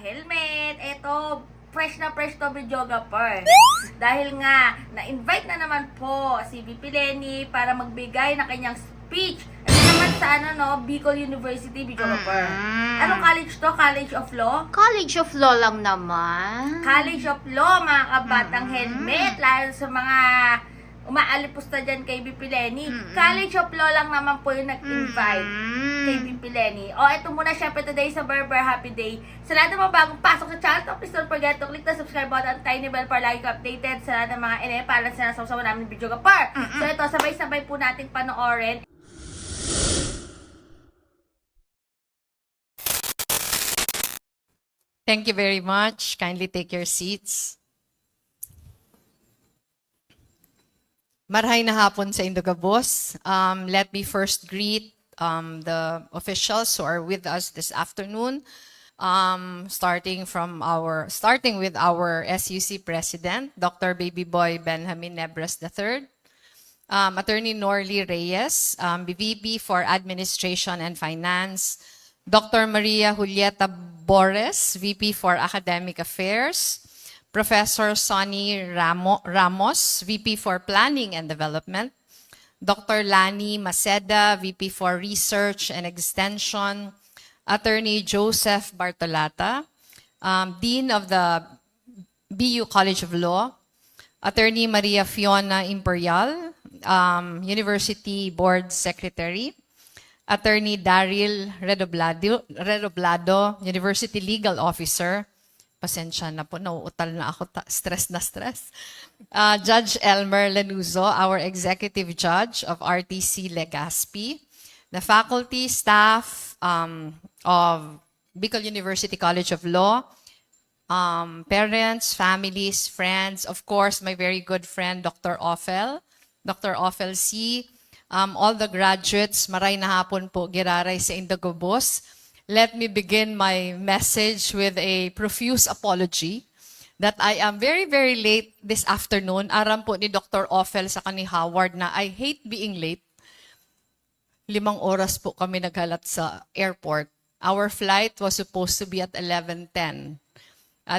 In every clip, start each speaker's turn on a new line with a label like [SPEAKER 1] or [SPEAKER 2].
[SPEAKER 1] helmet. Eto, fresh na fresh to videographer. Dahil nga, na-invite na naman po si VP Leni para magbigay ng kanyang speech. Ito naman sa Bicol University videographer. Anong college to? College of Law?
[SPEAKER 2] College of Law lang naman.
[SPEAKER 1] College of Law, mga kabatang helmet. Lalo sa mga umaalipusta dyan kay VP Leni. College of Law lang naman po yung nag-invite kay VP Leni. O, ito muna syempre today sa Berber Happy Day. Sa lahat ng mga bagong pasok sa channel, please don't forget to click the subscribe button at tiny bell para lagi ka updated sa lahat ng mga inepalan sa nasasawa namin video kapar. So ito, sabay-sabay po nating panoorin.
[SPEAKER 3] Thank you very much. Kindly take your seats. Marhay na hapon sa Indogabos. Let me first greet the officials who are with us this afternoon. Starting with our SUC President, Dr. Baby Boy Benjamin Nebres III, Attorney Norly Reyes, VP for Administration and Finance, Dr. Maria Julieta Bores, VP for Academic Affairs, Professor Sonny Ramos, VP for Planning and Development, Dr. Lani Maceda, VP for Research and Extension, Attorney Joseph Bartolata, Dean of the BU College of Law, Attorney Maria Fiona Imperial, University Board Secretary, Attorney Daryl Redoblado, University Legal Officer. Pasensya na po, nauutal na ako, stress na stress. Judge Elmer Lanuzo, our Executive Judge of RTC Legazpi. The faculty, staff of Bicol University College of Law, parents, families, friends, of course, my very good friend, Dr. Ophel C., all the graduates, maray na hapon po giraray sa Indogobos. Let me begin my message with a profuse apology that I am very, very late this afternoon. Aram po ni Dr. Ophel sa kani Howard na I hate being late. 5 oras po kami naghalat sa airport. Our flight was supposed to be at 11:10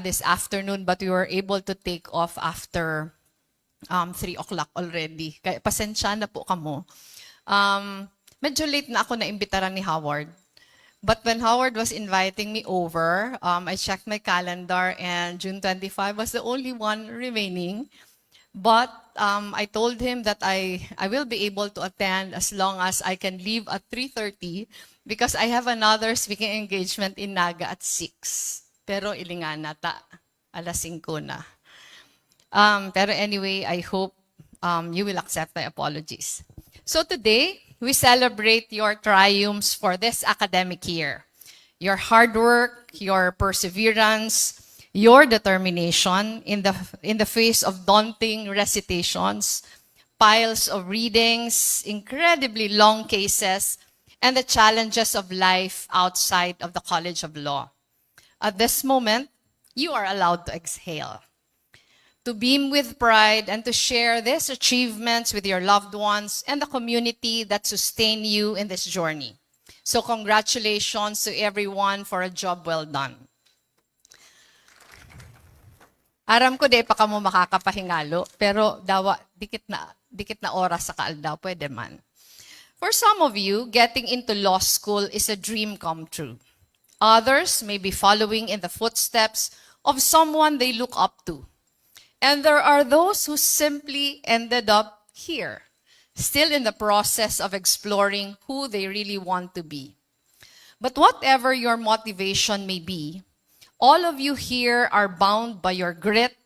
[SPEAKER 3] this afternoon, but we were able to take off after 3 o'clock already. Kaya pasensya na po kamo. Medyo late na ako na imbitaran ni Howard. But when Howard was inviting me over, I checked my calendar and June 25 was the only one remaining. But I told him that I will be able to attend as long as I can leave at 3:30 because I have another speaking engagement in Naga at 6. Pero ilingan nata, 5:00 na. Pero anyway, I hope you will accept my apologies. So today, we celebrate your triumphs for this academic year. Your hard work, your perseverance, your determination in the face of daunting recitations, piles of readings, incredibly long cases, and the challenges of life outside of the College of Law. At this moment, you are allowed to exhale, to beam with pride and to share these achievements with your loved ones and the community that sustain you in this journey. So congratulations to everyone for a job well done. Aram ko di pa kamo makakapahingalo, pero dawa dikit na oras sa kaaldaw, pwede man. For some of you, getting into law school is a dream come true. Others may be following in the footsteps of someone they look up to. And there are those who simply ended up here, still in the process of exploring who they really want to be. But whatever your motivation may be, all of you here are bound by your grit,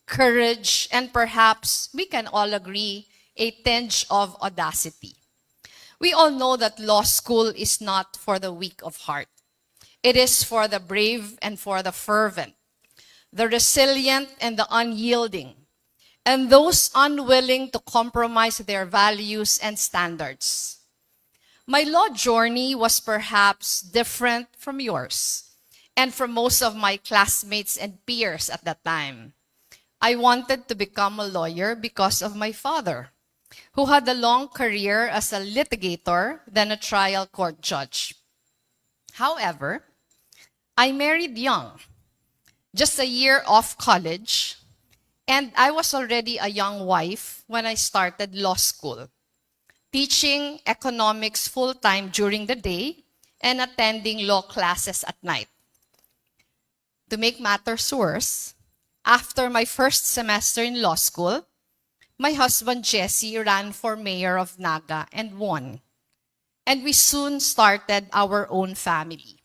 [SPEAKER 3] courage, and perhaps, we can all agree, a tinge of audacity. We all know that law school is not for the weak of heart. It is for the brave and for the fervent, the resilient and the unyielding, and those unwilling to compromise their values and standards. My law journey was perhaps different from yours and from most of my classmates and peers at that time. I wanted to become a lawyer because of my father, who had a long career as a litigator, then a trial court judge. However, I married young just a year off college, and I was already a young wife when I started law school, teaching economics full-time during the day and attending law classes at night. To make matters worse, after my first semester in law school, my husband Jesse ran for mayor of Naga and won. And we soon started our own family.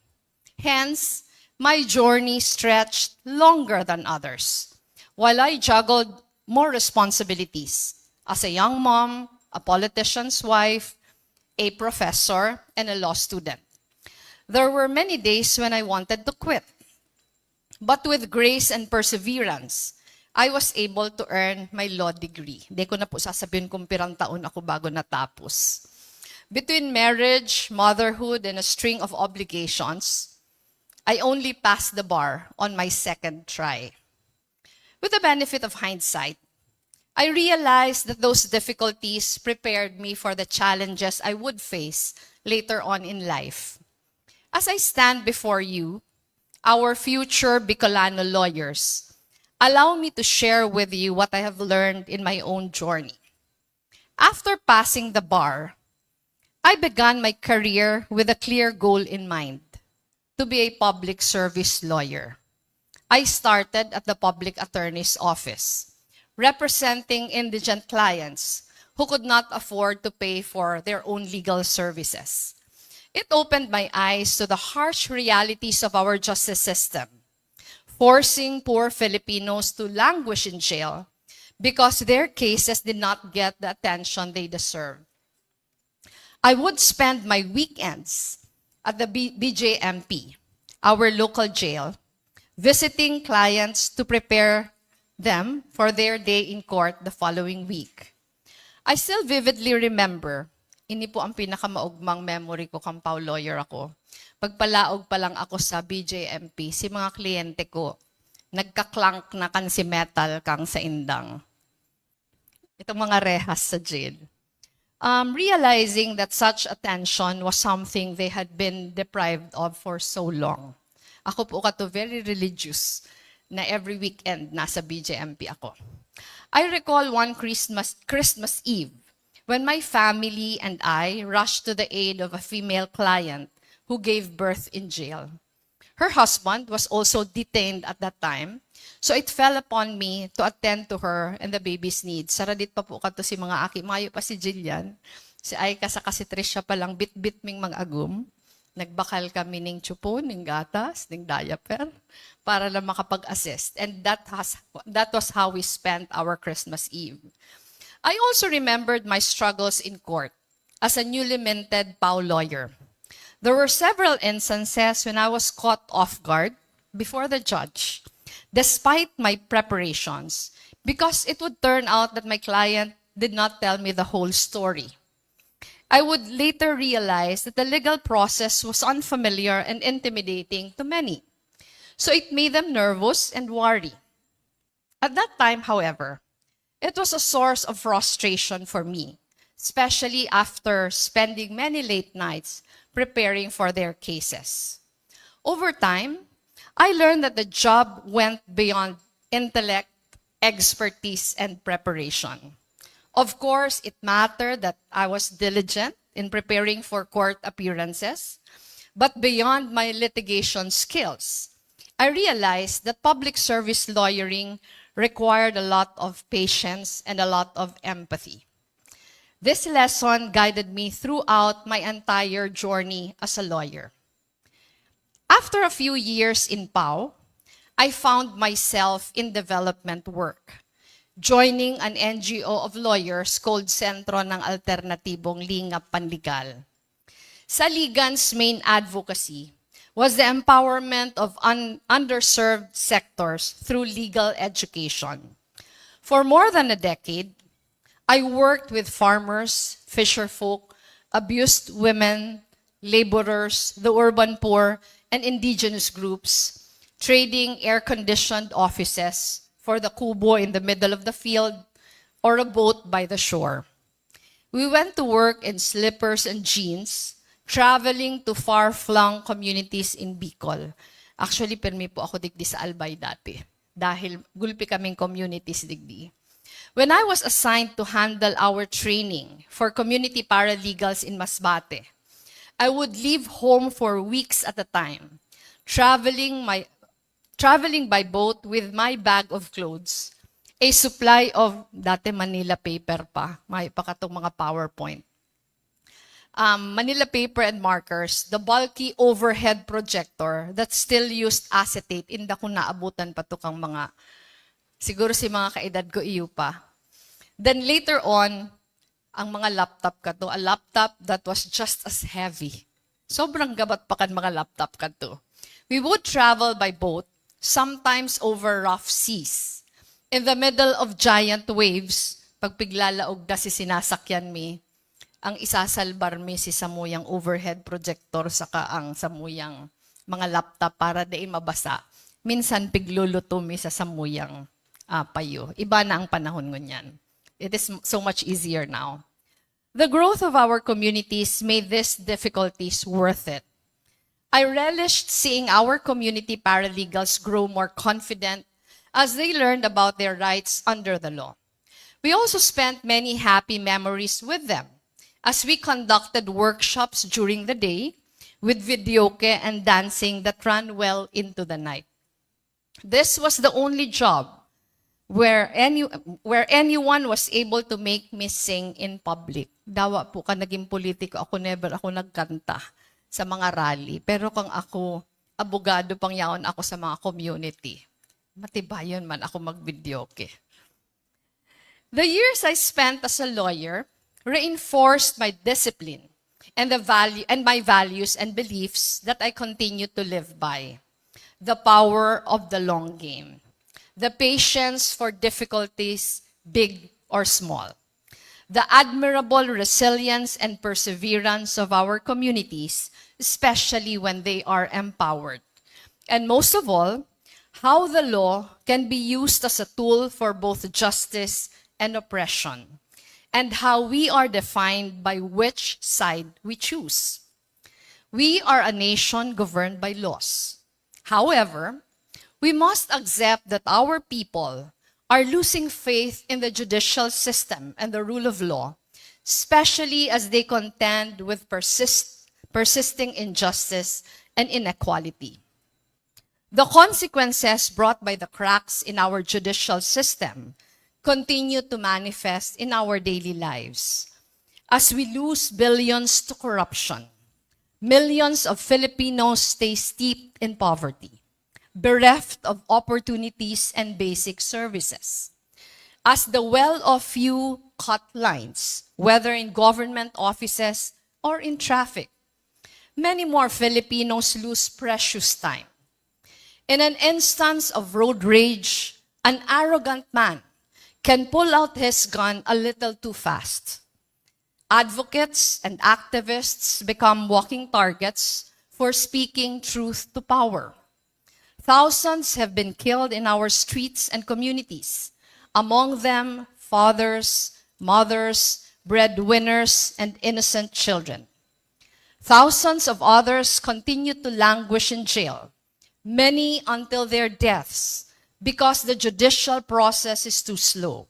[SPEAKER 3] Hence, my journey stretched longer than others, while I juggled more responsibilities as a young mom, a politician's wife, a professor, and a law student. There were many days when I wanted to quit. But with grace and perseverance, I was able to earn my law degree. Hindi ko na po sasabihin kung pirang taon ako bago natapos. Between marriage, motherhood, and a string of obligations, I only passed the bar on my second try. With the benefit of hindsight, I realized that those difficulties prepared me for the challenges I would face later on in life. As I stand before you, our future Bicolano lawyers, allow me to share with you what I have learned in my own journey. After passing the bar, I began my career with a clear goal in mind, to be a public service lawyer. I started at the public attorney's office, representing indigent clients who could not afford to pay for their own legal services. It opened my eyes to the harsh realities of our justice system, forcing poor Filipinos to languish in jail because their cases did not get the attention they deserved. I would spend my weekends at the BJMP, our local jail, visiting clients to prepare them for their day in court the following week. I still vividly remember, ini po ang pinakamaugmang memory ko kang Pau lawyer ako. Pagpalaog pa lang ako sa BJMP, si mga kliyente ko, nagkaklank na kan si metal kang sa indang. Itong mga rehas sa jail. Realizing that such attention was something they had been deprived of for so long. Ako po kato very religious na every weekend nasa BJMP ako. I recall one Christmas Eve when my family and I rushed to the aid of a female client who gave birth in jail. Her husband was also detained at that time, so it fell upon me to attend to her and the baby's needs. Saradit pa po kato si mga aki, mayo pa si Jillian. Si Aika sa kasi Trisha pa lang bit-bit ming mga agum. Nagbakal kami ng tsupo, ng gatas, ng diaper, para lang makapag-assist. And that was how we spent our Christmas Eve. I also remembered my struggles in court as a newly minted Pau lawyer. There were several instances when I was caught off guard before the judge, despite my preparations, because it would turn out that my client did not tell me the whole story. I would later realize that the legal process was unfamiliar and intimidating to many, so it made them nervous and worried. At that time, however, it was a source of frustration for me, especially after spending many late nights preparing for their cases. Over time, I learned that the job went beyond intellect, expertise, and preparation. Of course, it mattered that I was diligent in preparing for court appearances, but beyond my litigation skills, I realized that public service lawyering required a lot of patience and a lot of empathy. This lesson guided me throughout my entire journey as a lawyer. After a few years in Pau, I found myself in development work, joining an NGO of lawyers called Sentro ng Alternatibong Lingap Panligal. Sa Ligan's main advocacy was the empowerment of underserved sectors through legal education. For more than a decade, I worked with farmers, fisherfolk, abused women, laborers, the urban poor, and indigenous groups, trading air-conditioned offices for the kubo in the middle of the field or a boat by the shore. We went to work in slippers and jeans, traveling to far-flung communities in Bicol, Actually, permi po ako digdi sa Albay dati. Dahil gulpi kaming communities digdi. When I was assigned to handle our training for community paralegals in Masbate, I would leave home for weeks at a time, traveling by boat with my bag of clothes, a supply of dati Manila paper pa, may pakatong mga PowerPoint. Manila paper and markers, the bulky overhead projector that still used acetate, inda ko naabutan pa to kang mga, siguro si mga kaedad ko iyo pa. Then later on, ang mga laptop ka to, a laptop that was just as heavy. Sobrang gabat pa kan mga laptop ka to. We would travel by boat, sometimes over rough seas. In the middle of giant waves, pagpiglalaog da si sinasakyan mi, ang isasalbar mi si samuyang overhead projector saka ang samuyang mga laptop para di mabasa. Minsan pigluluto mi sa samuyang payo. Iba na ang panahon ngunyan. It is so much easier now. The growth of our communities made these difficulties worth it. I relished seeing our community paralegals grow more confident as they learned about their rights under the law. We also spent many happy memories with them as we conducted workshops during the day with videoke and dancing that ran well into the night. This was the only job where anyone was able to make me sing in public. Dawa po ka naging politiko, ako never ako nagkanta sa mga rally. Pero kung ako, abogado pang yaon ako sa mga community. Matibayon man ako mag-videoke. The years I spent as a lawyer reinforced my discipline and my values and beliefs that I continue to live by. The power of the long game. The patience for difficulties, big or small. The admirable resilience and perseverance of our communities, especially when they are empowered. And most of all, how the law can be used as a tool for both justice and oppression, and how we are defined by which side we choose. We are a nation governed by laws. However, we must accept that our people are losing faith in the judicial system and the rule of law, especially as they contend with persisting injustice and inequality. The consequences brought by the cracks in our judicial system continue to manifest in our daily lives. As we lose billions to corruption, millions of Filipinos stay steeped in poverty, bereft of opportunities and basic services. As the well-off few cut lines, whether in government offices or in traffic, many more Filipinos lose precious time. In an instance of road rage, an arrogant man can pull out his gun a little too fast. Advocates and activists become walking targets for speaking truth to power. Thousands have been killed in our streets and communities, among them fathers, mothers, breadwinners, and innocent children. Thousands of others continue to languish in jail, many until their deaths, because the judicial process is too slow.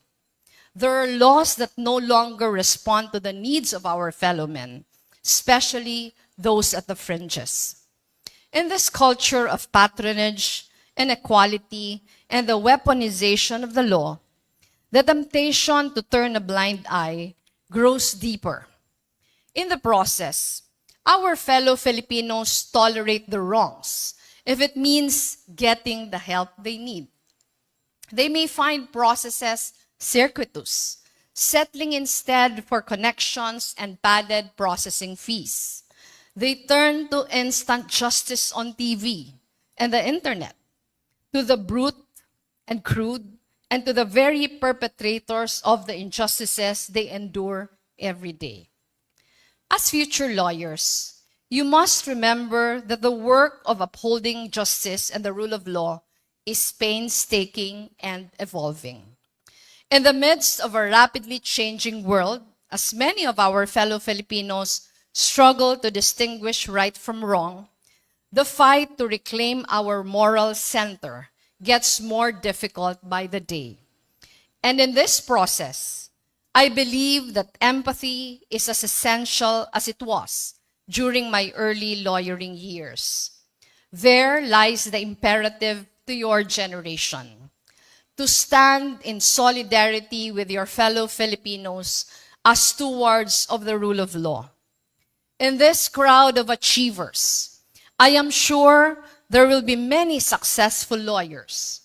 [SPEAKER 3] There are laws that no longer respond to the needs of our fellow men, especially those at the fringes. In this culture of patronage, inequality, and the weaponization of the law, the temptation to turn a blind eye grows deeper. In the process, our fellow Filipinos tolerate the wrongs if it means getting the help they need. They may find processes circuitous, settling instead for connections and padded processing fees. They turn to instant justice on TV and the internet, to the brute and crude, and to the very perpetrators of the injustices they endure every day. As future lawyers, you must remember that the work of upholding justice and the rule of law is painstaking and evolving. In the midst of a rapidly changing world, as many of our fellow Filipinos struggle to distinguish right from wrong, The fight to reclaim our moral center gets more difficult by the day. And in this process, I believe that empathy is as essential as it was during my early lawyering years. There lies the imperative to your generation to stand in solidarity with your fellow Filipinos as stewards of the rule of law. In this crowd of achievers, I am sure there will be many successful lawyers.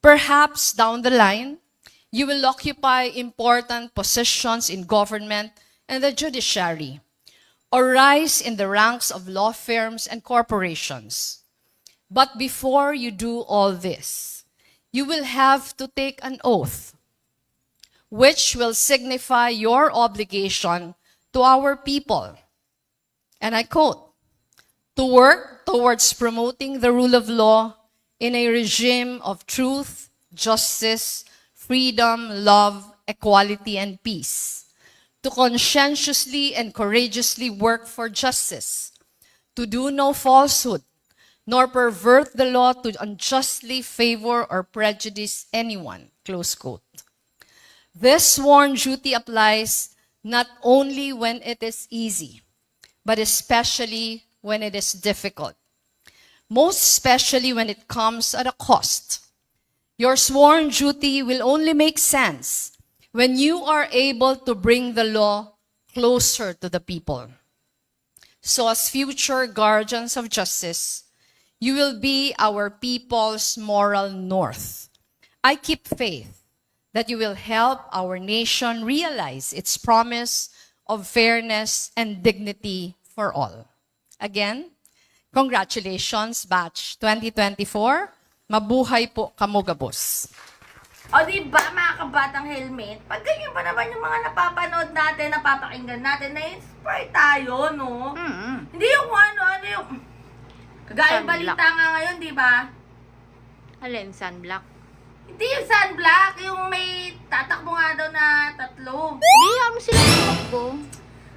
[SPEAKER 3] Perhaps down the line, you will occupy important positions in government and the judiciary, or rise in the ranks of law firms and corporations. But before you do all this, you will have to take an oath, which will signify your obligation to our people. And I quote, to work towards promoting the rule of law in a regime of truth, justice, freedom, love, equality, and peace. To conscientiously and courageously work for justice. To do no falsehood, nor pervert the law to unjustly favor or prejudice anyone. Close quote. This sworn duty applies not only when it is easy, but especially when it is difficult. Most especially when it comes at a cost. Your sworn duty will only make sense when you are able to bring the law closer to the people. So as future guardians of justice, you will be our people's moral north. I keep faith that you will help our nation realize its promise of fairness and dignity for all. Again, congratulations, Batch 2024. Mabuhay po, kamugabos.
[SPEAKER 1] O diba mga kabatang helmet, pag ganyan pa naman yung mga napapanood natin, napapakinggan natin, na-inspire tayo, no? Hindi yung ano yung... Kagaya
[SPEAKER 2] Sunblock.
[SPEAKER 1] balita nga ngayon, di ba?
[SPEAKER 2] Alin, sunblock?
[SPEAKER 1] Hindi yung sunblock, yung may tatakbo nga daw na 3.
[SPEAKER 2] Hindi, mo sila tumakbo.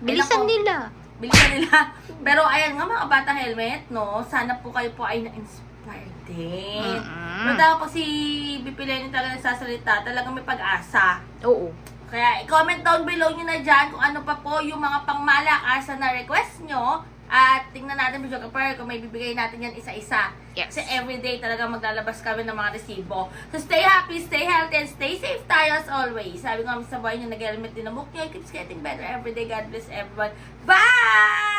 [SPEAKER 2] Bilisan
[SPEAKER 1] nako.
[SPEAKER 2] nila.
[SPEAKER 1] Bilisan nila. Pero ayan nga mga batang helmet, no? Sana po kayo po ay na-inspire din. Pero daw po si BP Leni talaga nagsasalita, talagang may pag-asa.
[SPEAKER 2] Oo.
[SPEAKER 1] Kaya i-comment down below nyo na dyan kung ano pa po yung mga pangmalakasan na request nyo. At tingnan natin, videographer, kung may bibigay natin yan isa-isa.
[SPEAKER 2] Yes.
[SPEAKER 1] Kasi everyday talagang maglalabas kami ng mga resibo. So stay happy, stay healthy, and stay safe tayo as always. Sabi ko kami sa buhay nyo, nag-helmet din ang mukha nyo. It keeps getting better every day. God bless everyone. Bye!